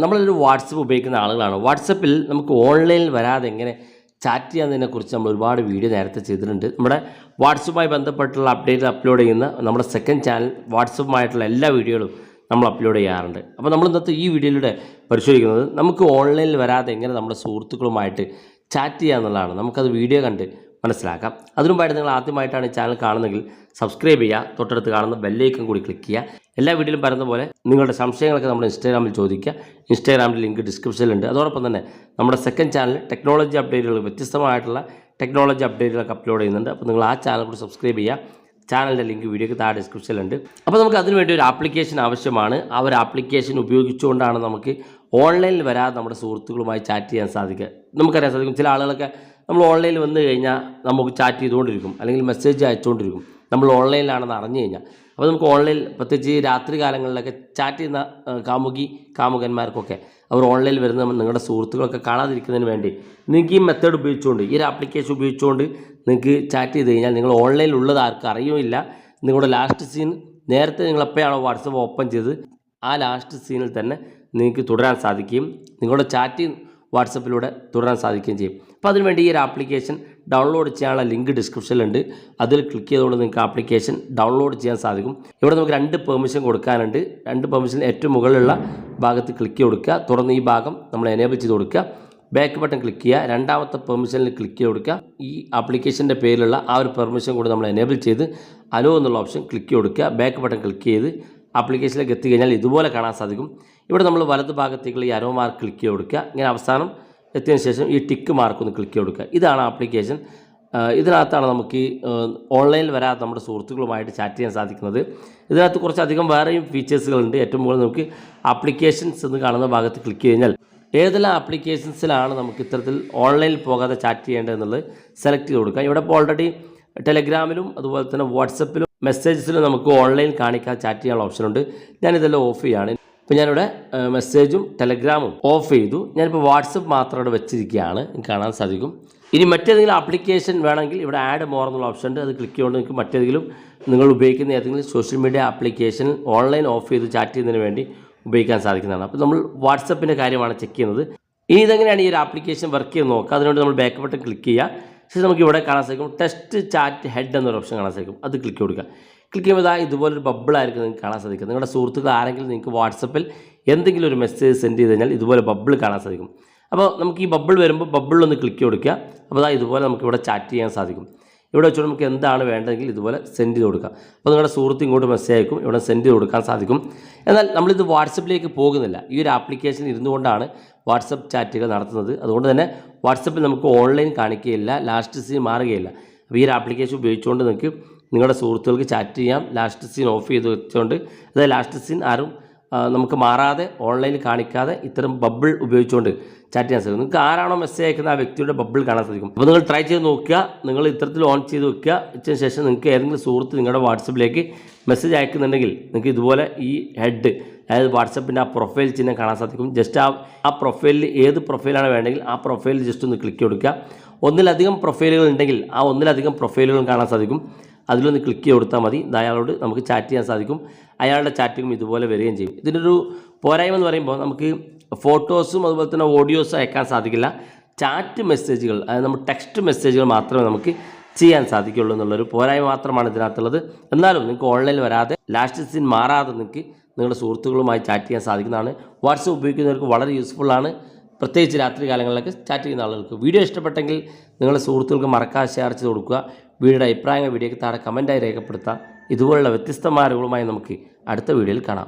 നമ്മളൊരു വാട്സപ്പ് ഉപയോഗിക്കുന്ന ആളുകളാണ്. വാട്സപ്പിൽ നമുക്ക് ഓൺലൈനിൽ വരാതെ എങ്ങനെ ചാറ്റ് ചെയ്യാമെന്നതിനെക്കുറിച്ച് നമ്മൾ ഒരുപാട് വീഡിയോ നേരത്തെ ചെയ്തിട്ടുണ്ട്. നമ്മുടെ വാട്സപ്പുമായി ബന്ധപ്പെട്ടുള്ള അപ്ഡേറ്റ് അപ്ലോഡ് ചെയ്യുന്ന നമ്മുടെ സെക്കൻഡ് ചാനൽ വാട്സപ്പുമായിട്ടുള്ള എല്ലാ വീഡിയോകളും നമ്മൾ അപ്ലോഡ് ചെയ്യാറുണ്ട്. അപ്പോൾ നമ്മൾ ഇന്നത്തെ ഈ വീഡിയോയിലൂടെ പരിശോധിക്കുന്നത് നമുക്ക് ഓൺലൈനിൽ വരാതെ എങ്ങനെ നമ്മുടെ സുഹൃത്തുക്കളുമായിട്ട് ചാറ്റ് ചെയ്യുക എന്നുള്ളതാണ്. നമുക്കത് വീഡിയോ കണ്ട് മനസ്സിലാക്കാം. അതിനുമുമ്പായിട്ട് നിങ്ങൾ ആദ്യമായിട്ടാണ് ഈ ചാനൽ കാണുന്നതെങ്കിൽ സബ്സ്ക്രൈബ് ചെയ്യുക, തൊട്ടടുത്ത് കാണുന്ന ബെല്ലൈക്കൺ കൂടി ക്ലിക്ക് ചെയ്യുക. എല്ലാ വീഡിയോയിലും പറയുന്ന പോലെ നിങ്ങളുടെ സംശയങ്ങളൊക്കെ നമ്മുടെ ഇൻസ്റ്റാഗ്രാമിൽ ചോദിക്കുക. ഇൻസ്റ്റാഗ്രാമിൽ ലിങ്ക് ഡിസ്ക്രിപ്ഷനിലുണ്ട്. അതോടൊപ്പം തന്നെ നമ്മുടെ സെക്കൻഡ് ചാനൽ ടെക്നോളജി അപ്ഡേറ്റുകൾ, വ്യത്യസ്തമായിട്ടുള്ള ടെക്നോളജി അപ്ഡേറ്റുകളൊക്കെ അപ്ലോഡ് ചെയ്യുന്നുണ്ട്. അപ്പോൾ നിങ്ങൾ ആ ചാനൽ കൂടി സബ്സ്ക്രൈബ് ചെയ്യുക. ചാനലിൻ്റെ ലിങ്ക് വീഡിയോയ്ക്ക് താഴെ ഡിസ്ക്രിപ്ഷനിലുണ്ട്. അപ്പോൾ നമുക്ക് അതിനുവേണ്ടി ഒരു ആപ്ലിക്കേഷൻ ആവശ്യമാണ്. ആ ഒരു ആപ്ലിക്കേഷൻ ഉപയോഗിച്ചുകൊണ്ടാണ് നമുക്ക് ഓൺലൈനിൽ വരാതെ നമ്മുടെ സുഹൃത്തുക്കളുമായി ചാറ്റ് ചെയ്യാൻ സാധിക്കുക. നമുക്കറിയാൻ സാധിക്കും, ചില ആളുകളൊക്കെ നമ്മൾ ഓൺലൈനിൽ വന്നു കഴിഞ്ഞാൽ നമുക്ക് ചാറ്റ് ചെയ്തുകൊണ്ടിരിക്കും, അല്ലെങ്കിൽ മെസ്സേജ് അയച്ചുകൊണ്ടിരിക്കും നമ്മൾ ഓൺലൈനിലാണെന്ന് അറിഞ്ഞു കഴിഞ്ഞാൽ. അപ്പോൾ നമുക്ക് ഓൺലൈനിൽ പ്രത്യേകിച്ച് രാത്രി കാലങ്ങളിലൊക്കെ ചാറ്റ് ചെയ്യുന്ന കാമുകന്മാർക്കൊക്കെ അവർ ഓൺലൈനിൽ വരുന്ന നിങ്ങളുടെ സുഹൃത്തുക്കളൊക്കെ കാണാതിരിക്കുന്നതിന് വേണ്ടി നിങ്ങൾക്ക് ഈ മെത്തേഡ് ഉപയോഗിച്ചുകൊണ്ട്, ഈ ഒരു ആപ്ലിക്കേഷൻ ഉപയോഗിച്ചുകൊണ്ട് നിങ്ങൾക്ക് ചാറ്റ് ചെയ്ത് കഴിഞ്ഞാൽ നിങ്ങൾ ഓൺലൈനിൽ ഉള്ളത് ആർക്കും അറിയുമില്ല. നിങ്ങളുടെ ലാസ്റ്റ് സീൻ നേരത്തെ നിങ്ങൾ എപ്പോഴാണോ വാട്സപ്പ് ഓപ്പൺ ചെയ്ത് ആ ലാസ്റ്റ് സീനിൽ തന്നെ നിങ്ങൾക്ക് തുടരാൻ സാധിക്കുകയും നിങ്ങളുടെ ചാറ്റ് വാട്സപ്പിലൂടെ തുടരാൻ സാധിക്കുകയും ചെയ്യും. അപ്പോൾ അതിനുവേണ്ടി ഈ ഒരു ആപ്ലിക്കേഷൻ ഡൗൺലോഡ് ചെയ്യാനുള്ള ലിങ്ക് ഡിസ്ക്രിപ്ഷനിലുണ്ട്. അതിൽ ക്ലിക്ക് ചെയ്തുകൊണ്ട് നിങ്ങൾക്ക് ആപ്ലിക്കേഷൻ ഡൗൺലോഡ് ചെയ്യാൻ സാധിക്കും. ഇവിടെ നമുക്ക് 2 പെർമിഷൻ കൊടുക്കാനുണ്ട്. 2 പെർമിഷൻ ഏറ്റവും മുകളിലുള്ള ഭാഗത്ത് ക്ലിക്ക് കൊടുക്കുക. തുടർന്ന് ഈ ഭാഗം നമ്മൾ എനേബിൾ ചെയ്ത് കൊടുക്കുക. ബാക്ക് ബട്ടൺ ക്ലിക്ക് ചെയ്യുക. രണ്ടാമത്തെ പെർമിഷനിൽ ക്ലിക്ക് ചെയ്ത് കൊടുക്കുക. ഈ ആപ്ലിക്കേഷൻ്റെ പേരിലുള്ള ആ ഒരു പെർമിഷൻ കൂടി നമ്മൾ എനേബിൾ ചെയ്ത് അലോ എന്നുള്ള ഓപ്ഷൻ ക്ലിക്ക് കൊടുക്കുക. ബാക്ക് ബട്ടൺ ക്ലിക്ക് ചെയ്ത് ആപ്ലിക്കേഷനിലേക്ക് എത്തിക്കഴിഞ്ഞാൽ ഇതുപോലെ കാണാൻ സാധിക്കും. ഇവിടെ നമ്മൾ വലത് ഭാഗത്തേക്കുള്ള ഈ അരോ മാർക്ക് ക്ലിക്ക് ചെയ്ത് കൊടുക്കുക. ഇങ്ങനെ അവസാനം എത്തിയതിന് ശേഷം ഈ ടിക്ക് മാർക്ക് ഒന്ന് ക്ലിക്ക് ചെയ്ത് കൊടുക്കുക. ഇതാണ് ആപ്ലിക്കേഷൻ. ഇതിനകത്താണ് നമുക്ക് ഓൺലൈനിൽ വരാതെ നമ്മുടെ സുഹൃത്തുക്കളുമായിട്ട് ചാറ്റ് ചെയ്യാൻ സാധിക്കുന്നത്. ഇതിനകത്ത് കുറച്ചധികം വേറെയും ഫീച്ചേഴ്സുകളുണ്ട്. ഏറ്റവും മുകളിൽ നമുക്ക് ആപ്ലിക്കേഷൻസ് എന്ന് കാണുന്ന ഭാഗത്ത് ക്ലിക്ക് കഴിഞ്ഞാൽ ഏതെല്ലാം ആപ്ലിക്കേഷൻസിലാണ് നമുക്ക് ഇത്തരത്തിൽ ഓൺലൈനിൽ പോകാതെ ചാറ്റ് ചെയ്യേണ്ടതെന്നുള്ളത് സെലക്ട് ചെയ്ത് കൊടുക്കുക. ഇവിടെ ഇപ്പോൾ ഓൾറെഡി ടെലഗ്രാമിലും അതുപോലെ തന്നെ വാട്സപ്പിലും മെസ്സേജസിലും നമുക്ക് ഓൺലൈൻ കാണിക്കാൻ ചാറ്റ് ചെയ്യാനുള്ള ഓപ്ഷനുണ്ട്. ഞാനിതെല്ലാം ഓഫ് ചെയ്യാണ്. ഇപ്പോൾ ഞാനിവിടെ മെസ്സേജും ടെലഗ്രാമും ഓഫ് ചെയ്തു. ഞാനിപ്പോൾ വാട്സപ്പ് മാത്രം ഇവിടെ വെച്ചിരിക്കുകയാണ്, കാണാൻ സാധിക്കും. ഇനി മറ്റേതെങ്കിലും ആപ്ലിക്കേഷൻ വേണമെങ്കിൽ ഇവിടെ ആഡ് മോർ എന്നുള്ള ഓപ്ഷൻ ഉണ്ട്. അത് ക്ലിക്ക് ചെയ്തുകൊണ്ട് നിങ്ങൾക്ക് മറ്റേതെങ്കിലും നിങ്ങൾ ഉപയോഗിക്കുന്ന ഏതെങ്കിലും സോഷ്യൽ മീഡിയ ആപ്ലിക്കേഷനിൽ ഓൺലൈൻ ഓഫ് ചെയ്ത് ചാറ്റ് ചെയ്യുന്നതിന് വേണ്ടി ഉപയോഗിക്കാൻ സാധിക്കുന്നതാണ്. അപ്പോൾ നമ്മൾ വാട്സപ്പിൻ്റെ കാര്യമാണ് ചെക്ക് ചെയ്യുന്നത്. ഇനി ഇതെങ്ങനെയാണ് ഈ ഒരു ആപ്ലിക്കേഷൻ വർക്ക് ചെയ്ത് നോക്കുക. അതിനുവേണ്ടി നമ്മൾ ബാക്ക് ബട്ടൺ ക്ലിക്ക് ചെയ്യുക. ശേഷം നമുക്ക് ഇവിടെ കാണാൻ സാധിക്കും ടെസ്റ്റ് ചാറ്റ് ഹെഡ് എന്നൊരു ഓപ്ഷൻ കാണാൻ സാധിക്കും. അത് ക്ലിക്ക് കൊടുക്കുക. ക്ലിക്ക് ചെയ്യുമ്പോൾ ഇതുപോലൊരു ബബിളായിരിക്കും നിങ്ങൾക്ക് കാണാൻ സാധിക്കും. നിങ്ങളുടെ സുഹൃത്തുക്കൾ ആരെങ്കിലും നിങ്ങൾക്ക് വാട്സപ്പിൽ എന്തെങ്കിലും ഒരു മെസ്സേജ് സെൻഡ് ചെയ്ത് കഴിഞ്ഞാൽ ഇതുപോലെ ബബിൾ കാണാൻ സാധിക്കും. അപ്പോൾ നമുക്ക് ഈ ബബിൾ വരുമ്പോൾ ബബിളൊന്ന് ക്ലിക്ക് കൊടുക്കുക. അപ്പോൾ ഇതുപോലെ നമുക്ക് ഇവിടെ ചാറ്റ് ചെയ്യാൻ സാധിക്കും. ഇവിടെ വെച്ചുകൊണ്ട് നമുക്ക് എന്താണ് വേണ്ടതെങ്കിൽ ഇതുപോലെ സെൻഡ് ചെയ്ത് കൊടുക്കുക. അപ്പോൾ നിങ്ങളുടെ സുഹൃത്ത് ഇങ്ങോട്ട് മെസ്സേജ് അയക്കും, ഇവിടെ സെൻഡ് ചെയ്ത് കൊടുക്കാൻ സാധിക്കും. എന്നാൽ നമ്മളിത് വാട്സപ്പിലേക്ക് പോകുന്നില്ല. ഈ ഒരു ആപ്ലിക്കേഷനിൽ ഇരുന്നുകൊണ്ടാണ് വാട്സപ്പ് ചാറ്റുകൾ നടത്തുന്നത്. അതുകൊണ്ട് തന്നെ വാട്സപ്പിൽ നമുക്ക് ഓൺലൈൻ കാണിക്കുകയില്ല, ലാസ്റ്റ് സീൻ മാറുകയില്ല. അപ്പോൾ ഈ ഒരു ആപ്ലിക്കേഷൻ ഉപയോഗിച്ചുകൊണ്ട് നിങ്ങൾക്ക് നിങ്ങളുടെ സുഹൃത്തുക്കൾക്ക് ചാറ്റ് ചെയ്യാം. ലാസ്റ്റ് സീൻ ഓഫ് ചെയ്ത് വെച്ചുകൊണ്ട്, അതായത് ലാസ്റ്റ് സീൻ ആരും നമുക്ക് മാറാതെ ഓൺലൈനിൽ കാണിക്കാതെ ഇത്തരം ബബിൾ ഉപയോഗിച്ചുകൊണ്ട് ചാറ്റ് ചെയ്യാൻ സാധിക്കും. നിങ്ങൾക്ക് ആരാണോ മെസ്സേജ് അയക്കുന്ന ആ വ്യക്തിയുടെ ബബിൾ കാണാൻ സാധിക്കും. അപ്പോൾ നിങ്ങൾ ട്രൈ ചെയ്ത് നോക്കുക. നിങ്ങൾ ഇത്തരത്തിൽ ഓൺ ചെയ്ത് വെക്കുക. വെച്ചതിന് ശേഷം നിങ്ങൾക്ക് ഏതെങ്കിലും സുഹൃത്ത് നിങ്ങളുടെ വാട്സപ്പിലേക്ക് മെസ്സേജ് അയക്കുന്നുണ്ടെങ്കിൽ നിങ്ങൾക്ക് ഇതുപോലെ ഈ ഹെഡ്, അതായത് വാട്സപ്പിൻ്റെ ആ പ്രൊഫൈൽ ചിഹ്നം കാണാൻ സാധിക്കും. ജസ്റ്റ് ആ പ്രൊഫൈലിൽ ഏത് പ്രൊഫൈലാണ് വേണ്ടെങ്കിൽ ആ പ്രൊഫൈലിൽ ജസ്റ്റ് ഒന്ന് ക്ലിക്ക് കൊടുക്കുക. ഒന്നിലധികം പ്രൊഫൈലുകൾ ഉണ്ടെങ്കിൽ ആ ഒന്നിലധികം പ്രൊഫൈലുകൾ കാണാൻ സാധിക്കും. അതിലൊന്ന് ക്ലിക്ക് ചെയ്ത് കൊടുത്താൽ മതി. അയാളോട് നമുക്ക് ചാറ്റ് ചെയ്യാൻ സാധിക്കും. അയാളുടെ ചാറ്റിങ്ങും ഇതുപോലെ വരികയും ചെയ്യും. ഇതിനൊരു പോരായ്മ എന്ന് പറയുമ്പോൾ നമുക്ക് ഫോട്ടോസും അതുപോലെ തന്നെ ഓഡിയോസും അയക്കാൻ സാധിക്കില്ല. ചാറ്റ് മെസ്സേജുകൾ, അതായത് നമ്മൾ ടെക്സ്റ്റ് മെസ്സേജുകൾ മാത്രമേ നമുക്ക് ചെയ്യാൻ സാധിക്കുള്ളൂ എന്നുള്ളൊരു പോരായ്മ മാത്രമാണ് ഇതിനകത്തുള്ളത്. എന്നാലും നിങ്ങൾക്ക് ഓൺലൈനിൽ വരാതെ ലാസ്റ്റ് സീൻ മാറാതെ നിങ്ങൾക്ക് നിങ്ങളുടെ സുഹൃത്തുക്കളുമായി ചാറ്റ് ചെയ്യാൻ സാധിക്കുന്നതാണ്. വാട്സപ്പ് ഉപയോഗിക്കുന്നവർക്ക് വളരെ യൂസ്ഫുള്ളാണ്, പ്രത്യേകിച്ച് രാത്രി കാലങ്ങളിലൊക്കെ ചാറ്റ് ചെയ്യുന്ന ആളുകൾക്ക്. വീഡിയോ ഇഷ്ടപ്പെട്ടെങ്കിൽ നിങ്ങളുടെ സുഹൃത്തുക്കൾക്ക് മറക്കാതെ ഷെയർ ചെയ്ത് കൊടുക്കുക. വീഡിയോയുടെ അഭിപ്രായങ്ങൾ വീഡിയോയ്ക്ക് താഴെ കമൻറ്റായി രേഖപ്പെടുത്താം. ഇതുപോലുള്ള വ്യത്യസ്തമായ അറിവുകളുമായി നമുക്ക് അടുത്ത വീഡിയോയിൽ കാണാം.